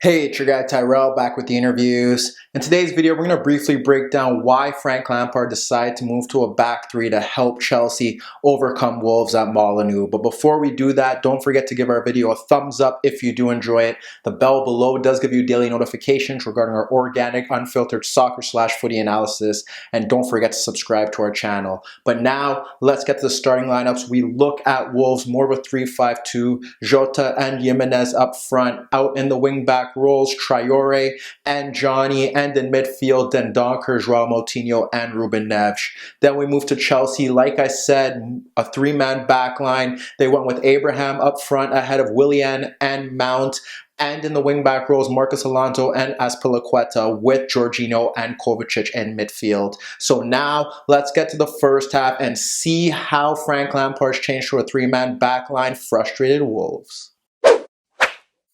Hey, it's your guy Tyrrell back with the interviews. In today's video, we're going to briefly break down why Frank Lampard decided to move to a back three to help Chelsea overcome Wolves at Molineux. But before we do that, don't forget to give our video a thumbs up if you do enjoy it. The bell below does give you daily notifications regarding our organic, unfiltered soccer/footy analysis. And don't forget to subscribe to our channel. But now, let's get to the starting lineups. We look at Wolves more of a 3-5-2. Jota and Jimenez up front, out in the wing-back roles, Traore and Johnny, and in midfield, then Donkers, Moutinho, and Ruben Neves. Then we move to Chelsea. Like I said, a three-man back line. They went with Abraham up front ahead of Willian and Mount. And in the wing-back roles, Marcos Alonso and Azpilicueta with Jorginho and Kovacic in midfield. So now, let's get to the first half and see how Frank Lampard's changed to a three-man back line frustrated Wolves.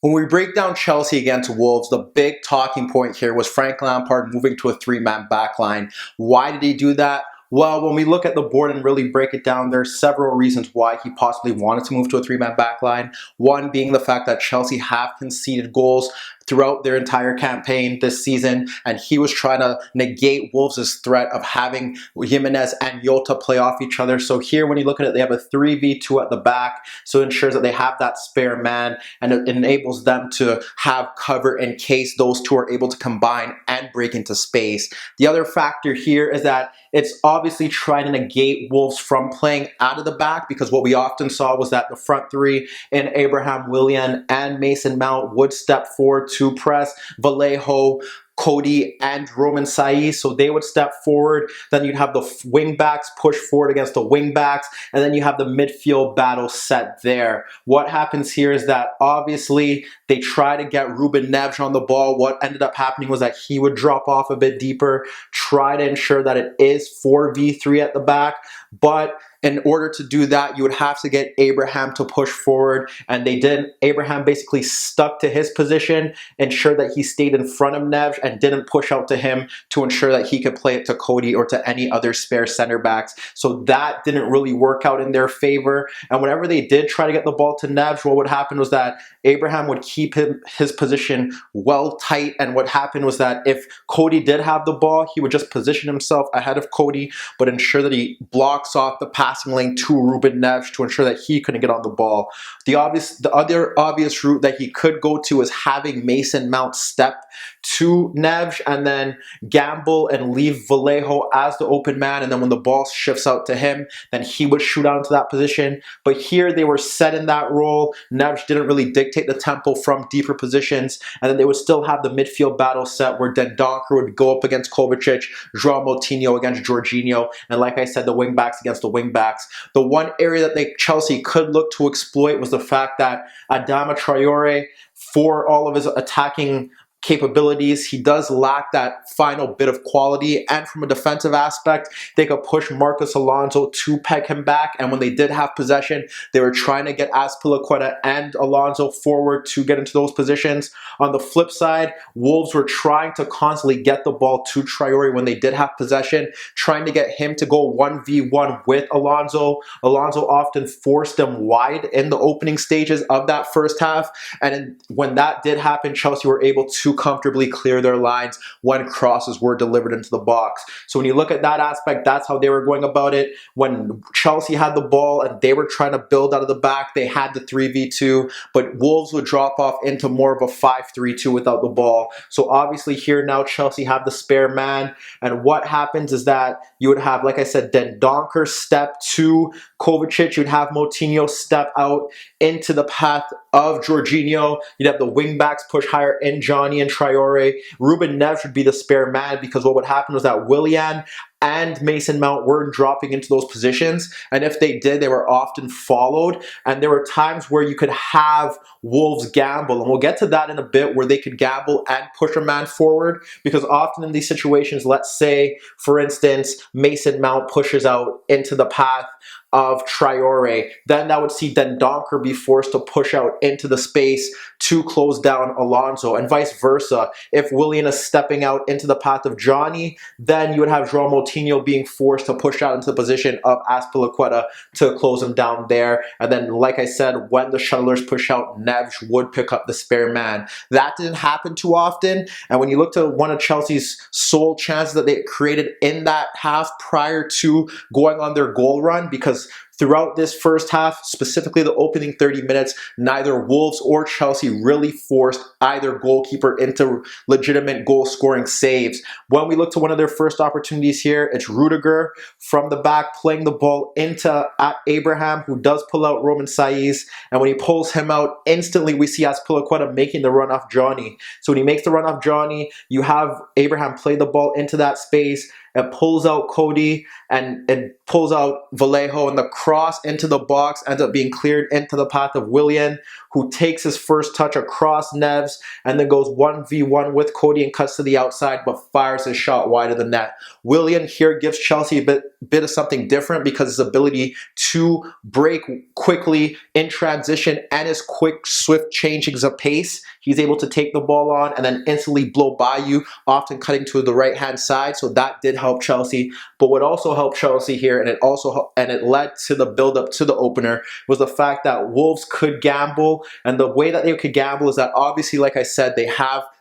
When we break down Chelsea against Wolves, the big talking point here was Frank Lampard moving to a three-man backline. Why did he do that? Well, when we look at the board and really break it down, there are several reasons why he possibly wanted to move to a three-man backline. One being the fact that Chelsea have conceded goals throughout their entire campaign this season, and he was trying to negate Wolves' threat of having Jimenez and Jota play off each other. So here, when you look at it, they have a 3v2 at the back, so it ensures that they have that spare man, and it enables them to have cover in case those two are able to combine and break into space. The other factor here is that it's obviously trying to negate Wolves from playing out of the back, because what we often saw was that the front three in Abraham, Willian, and Mason Mount would step forward to press Vallejo, Cody, and Roman Saiz, so they would step forward. Then you'd have the wing backs push forward against the wing backs, and then you have the midfield battle set there. What happens here is that obviously they try to get Ruben Neves on the ball. What ended up happening was that he would drop off a bit deeper, try to ensure that it is 4v3 at the back, but in order to do that, you would have to get Abraham to push forward, and they didn't. Abraham basically stuck to his position, ensured that he stayed in front of Neves and didn't push out to him to ensure that he could play it to Cody or to any other spare center backs. So that didn't really work out in their favor. And whenever they did try to get the ball to Neves, what would happen was that Abraham would keep his position well tight, and what happened was that if Cody did have the ball, he would just position himself ahead of Cody, but ensure that he blocks off the passing lane to Ruben Neves to ensure that he couldn't get on the ball. The other obvious route that he could go to is having Mason Mount step to Neves and then gamble and leave Vallejo as the open man, and then when the ball shifts out to him, then he would shoot out into that position. But here they were set in that role. Neves didn't really dictate the tempo from deeper positions, and then they would still have the midfield battle set where Dendoncker would go up against Kovacic, Moutinho against Jorginho, and like I said, the wing backs against the wing backs. The one area that Chelsea could look to exploit was the fact that Adama Traore, for all of his attacking capabilities, he does lack that final bit of quality, and from a defensive aspect, they could push Marcos Alonso to peg him back, and when they did have possession, they were trying to get Azpilicueta and Alonso forward to get into those positions. On the flip side, Wolves were trying to constantly get the ball to Traore when they did have possession, trying to get him to go 1v1 with Alonso. Alonso often forced them wide in the opening stages of that first half, and when that did happen, Chelsea were able to comfortably clear their lines when crosses were delivered into the box. So when you look at that aspect, that's how they were going about it. When Chelsea had the ball and they were trying to build out of the back, they had the 3v2, but Wolves would drop off into more of a 5-3-2 without the ball. So obviously here now Chelsea have the spare man, and what happens is that you would have, like I said, Dendoncker step to Kovacic, you'd have Moutinho step out into the path of Jorginho, you'd have the wing backs push higher in Johnny and Traore. Ruben Neves would be the spare man, because what would happen was that Willian and Mason Mount weren't dropping into those positions, and if they did, they were often followed, and there were times where you could have Wolves gamble, and we'll get to that in a bit, where they could gamble and push a man forward, because often in these situations, let's say, for instance, Mason Mount pushes out into the path of Traore, then that would see Dendoncker be forced to push out into the space to close down Alonso, and vice versa. If Willian is stepping out into the path of Johnny, then you would have João Moutinho being forced to push out into the position of Azpilicueta to close him down there. And then, like I said, when the shuttlers push out, Neves would pick up the spare man. That didn't happen too often. And when you look to one of Chelsea's sole chances that they created in that half prior to going on their goal run, because throughout this first half, specifically the opening 30 minutes, neither Wolves or Chelsea really forced either goalkeeper into legitimate goal-scoring saves. When we look to one of their first opportunities here, it's Rudiger from the back playing the ball into Abraham, who does pull out Roman Saiz. And when he pulls him out, instantly we see Azpilicueta making the run off Johnny. So when he makes the run off Johnny, you have Abraham play the ball into that space. It pulls out Cody and it pulls out Vallejo, and the cross into the box ends up being cleared into the path of Willian, who takes his first touch across Neves and then goes 1v1 with Cody and cuts to the outside but fires his shot wide of the net. Willian here gives Chelsea a bit of something different because his ability to break quickly in transition and his quick, swift changings of pace. He's able to take the ball on and then instantly blow by you, often cutting to the right-hand side. So that did help Chelsea. But what also helped Chelsea here, and it led to the build-up to the opener, was the fact that Wolves could gamble. And the way that they could gamble is that obviously, like I said,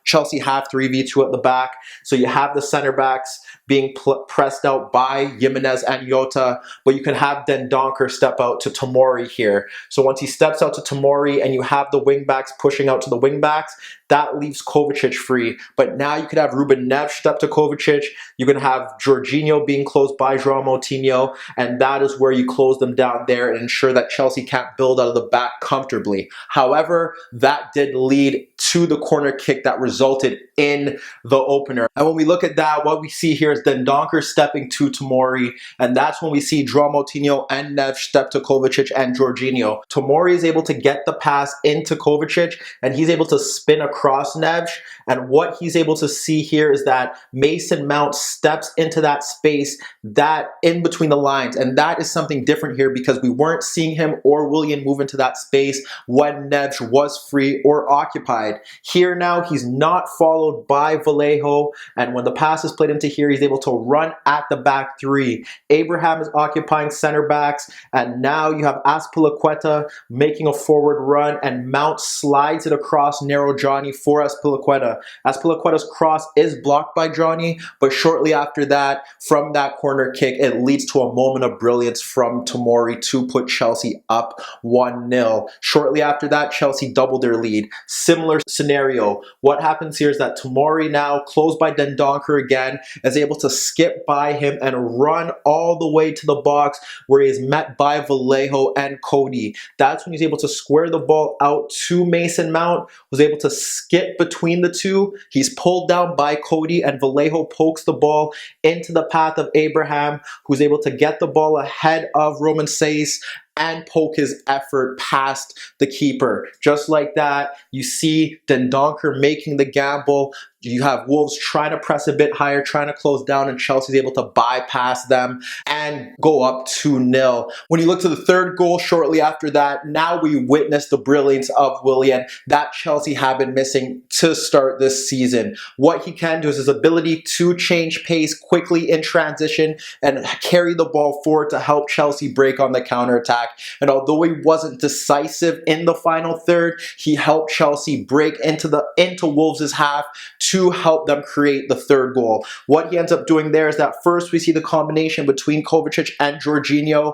Chelsea have 3v2 at the back. So you have the center backs being pressed out by Jimenez and Jota, but you can have Dendoncker step out to Tomori here. So once he steps out to Tomori and you have the wing backs pushing out to the wing backs, that leaves Kovacic free. But now you could have Ruben Neves step to Kovacic. You can have Jorginho being closed by João Moutinho, and that is where you close them down there and ensure that Chelsea can't build out of the back comfortably. However, that did lead to the corner kick that resulted in the opener. And when we look at that, what we see here is Dendoncker stepping to Tomori, and that's when we see João Moutinho and Neves step to Kovacic and Jorginho. Tomori is able to get the pass into Kovacic, and he's able to spin across Neves, and what he's able to see here is that Mason Mount steps into that space that in between the lines, and that is something different here because we weren't seeing him or Willian move into that space when Neves was free or occupied. Here now, he's not followed by Vallejo, and when the pass is played into here, he's able to run at the back three. Abraham is occupying center backs, and now you have Azpilicueta making a forward run, and Mount slides it across narrow Johnny for Azpilicueta. Azpilicueta's cross is blocked by Johnny, but shortly after that, from that corner kick, it leads to a moment of brilliance from Tomori to put Chelsea up 1-0. Shortly after that, Chelsea doubled their lead. Similar scenario. What happens here is that Tomori, now closed by Dendoncker again, is able to skip by him and run all the way to the box where he is met by Vallejo and Cody. That's when he's able to square the ball out to Mason Mount, was able to skip between the two. He's pulled down by Cody, and Vallejo pokes the ball into the path of Abraham, who's able to get the ball ahead of Roman Saiz and poke his effort past the keeper. Just like that, you see Dendoncker making the gamble. You have Wolves trying to press a bit higher, trying to close down, and Chelsea's able to bypass them and go up 2-0. When you look to the third goal shortly after that, now we witness the brilliance of Willian that Chelsea have been missing to start this season. What he can do is his ability to change pace quickly in transition and carry the ball forward to help Chelsea break on the counterattack. And although he wasn't decisive in the final third, he helped Chelsea break into Wolves' half to help them create the third goal. What he ends up doing there is that first we see the combination between Kovacic and Jorginho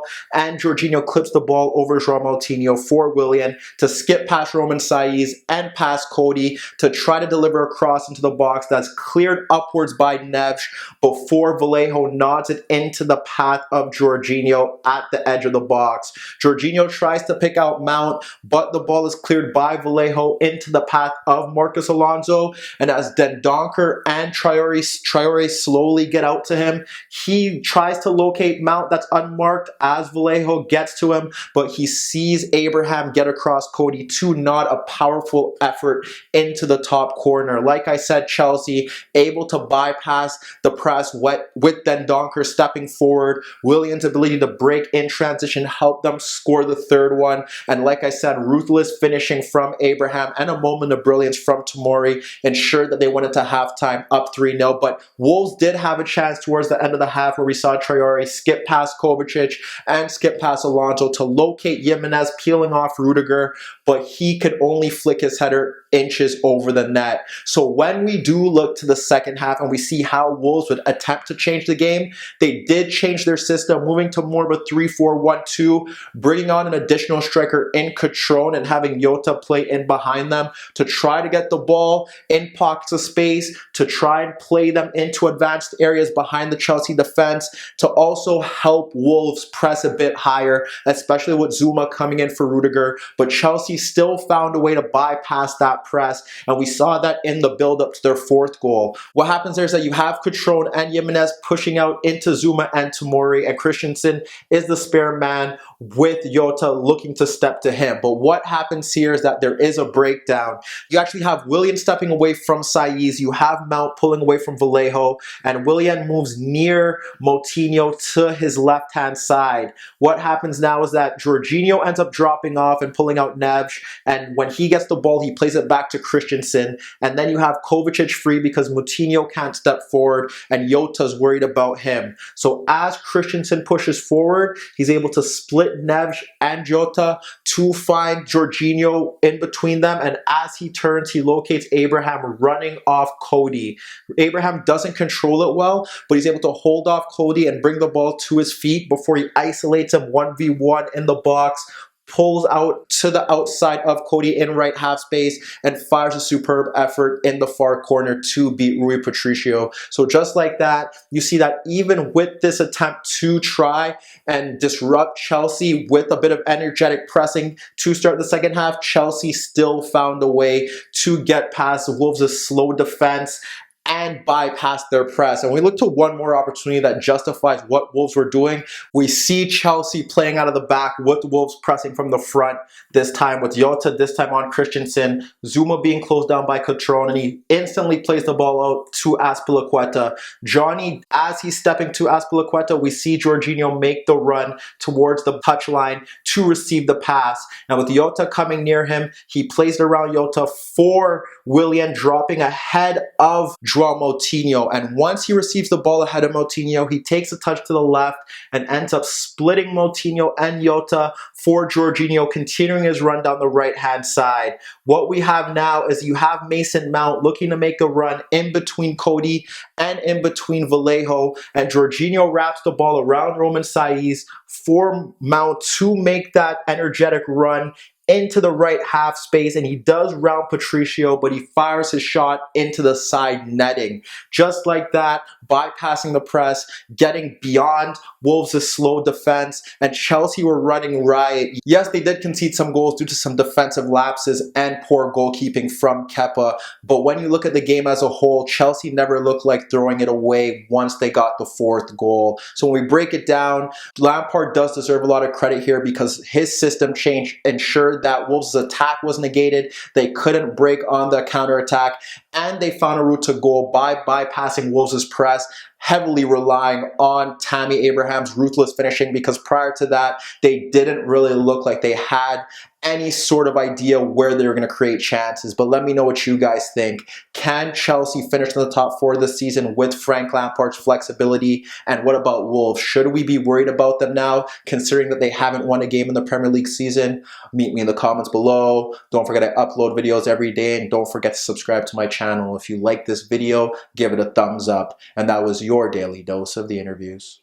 clips the ball over João Moutinho for Willian to skip past Roman Saiz and past Cody to try to deliver a cross into the box that's cleared upwards by Neves before Vallejo nods it into the path of Jorginho at the edge of the box. Jorginho tries to pick out Mount, but the ball is cleared by Vallejo into the path of Marcos Alonso, and as Dendoncker and Traore slowly get out to him, he tries to locate Mount that's unmarked as Vallejo gets to him, but he sees Abraham get across Cody to nod a powerful effort into the top corner. Like I said, Chelsea able to bypass the press with Dendoncker stepping forward. Willian's ability to break in transition helped them Williams score the third one. And like I said, ruthless finishing from Abraham and a moment of brilliance from Tomori ensured that they went into halftime up 3-0. But Wolves did have a chance towards the end of the half where we saw Traore skip past Kovacic and skip past Alonso to locate Jimenez peeling off Rudiger, but he could only flick his header inches over the net. So when we do look to the second half and we see how Wolves would attempt to change the game, they did change their system, moving to more of a 3-4-1-2, bringing on an additional striker in Catrone and having Jota play in behind them to try to get the ball in pockets of space, to try and play them into advanced areas behind the Chelsea defense, to also help Wolves press a bit higher, especially with Zuma coming in for Rudiger. But Chelsea still found a way to bypass that press, and we saw that in the build-up to their fourth goal. What happens there is that you have Catrone and Jimenez pushing out into Zuma and Tomori, and Christensen is the spare man with Jota looking to step to him. But what happens here is that there is a breakdown. You actually have Willian stepping away from Saiz, you have Mount pulling away from Vallejo, and Willian moves near Moutinho to his left-hand side. What happens now is that Jorginho ends up dropping off and pulling out Neves, and when he gets the ball, he plays it back to Christensen, and then you have Kovacic free because Moutinho can't step forward and Jota's worried about him. So as Christensen pushes forward, he's able to split Neves and Jota to find Jorginho in between them, and as he turns, he locates Abraham running off Cody. Abraham doesn't control it well, but he's able to hold off Cody and bring the ball to his feet before he isolates him 1v1 in the box, pulls out to the outside of Cody in right half space, and fires a superb effort in the far corner to beat Rui Patricio. So just like that, you see that even with this attempt to try and disrupt Chelsea with a bit of energetic pressing to start the second half, Chelsea still found a way to get past Wolves' slow defense and bypass their press. And we look to one more opportunity that justifies what Wolves were doing. We see Chelsea playing out of the back with Wolves pressing from the front, this time with Jota, this time on Christensen, Zuma being closed down by Catrone, and he instantly plays the ball out to Azpilicueta. Johnny, as he's stepping to Azpilicueta, we see Jorginho make the run towards the touchline to receive the pass. And with Jota coming near him, he plays it around Jota for Willian, dropping ahead of João Moutinho, and once he receives the ball ahead of Moutinho, he takes a touch to the left and ends up splitting Moutinho and Jota for Jorginho, continuing his run down the right-hand side. What we have now is you have Mason Mount looking to make a run in between Cody and in between Vallejo, and Jorginho wraps the ball around Roman Saiz for Mount to make that energetic run into the right half space, and he does round Patricio, but he fires his shot into the side netting. Just like that, bypassing the press, getting beyond Wolves' slow defense, and Chelsea were running riot. Yes, they did concede some goals due to some defensive lapses and poor goalkeeping from Kepa, but when you look at the game as a whole, Chelsea never looked like throwing it away once they got the fourth goal. So when we break it down, Lampard does deserve a lot of credit here because his system change ensured that Wolves' attack was negated. They couldn't break on the counterattack, and they found a route to goal by bypassing Wolves' press, heavily relying on Tammy Abraham's ruthless finishing, because prior to that, they didn't really look like they had any sort of idea where they were going to create chances. But let me know what you guys think. Can Chelsea finish in the top four this season with Frank Lampard's flexibility? And what about Wolves? Should we be worried about them now, considering that they haven't won a game in the Premier League season? Meet me in the comments below. Don't forget I upload videos every day, and don't forget to subscribe to my channel. If you like this video, give it a thumbs up. And that was your daily dose of the interviews.